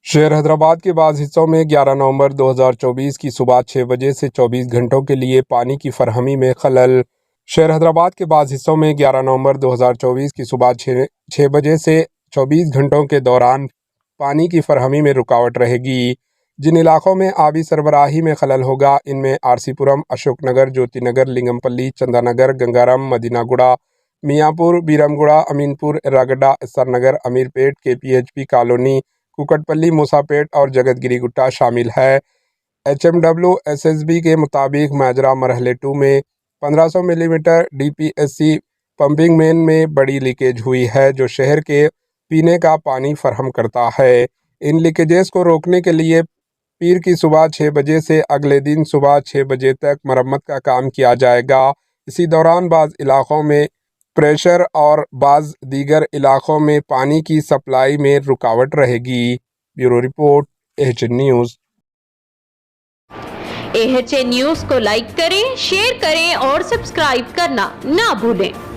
शहर हैदराबाद के बाज़ हिस्सों में 11 नवंबर 2024 की सुबह 6 बजे से 24 घंटों के लिए पानी की फरहमी में खलल। शहर हैदराबाद के बाज़ हिस्सों में 11 नवंबर 2024 की सुबह 6 बजे से 24 घंटों के दौरान पानी की फरहमी में रुकावट रहेगी। जिन इलाकों में आबी सरबराही में खलल होगा इनमें आरसीपुरम, अशोकनगर, ज्योतिनगर, लिंगमपल्ली, चंदानगर, गंगाराम, मदीनागुड़ा, मियाँपुर, बीरमगुड़ा, अमीनपुर, एर्रागड्डा, एसआर नगर, अमीरपेट, केपीएचपी कॉलोनी, कुकटपल्ली, मूसापेट और जगतगिरी गुट्टा शामिल है। HMW SSB के मुताबिक माजरा मरहले 2 में 1500 मिलीमीटर DPSC पंपिंग मेन में बड़ी लीकेज हुई है जो शहर के पीने का पानी फराहम करता है। इन लीकेजेस को रोकने के लिए पीर की सुबह 6 बजे से अगले दिन सुबह 6 बजे तक मरम्मत का काम किया जाएगा। इसी दौरान बाज़ इलाकों में प्रेशर और बाज़ दीगर इलाकों में पानी की सप्लाई में रुकावट रहेगी। Bureau report, AHN news. AHN news को लाइक करें, शेयर करें और सब्सक्राइब करना ना भूलें।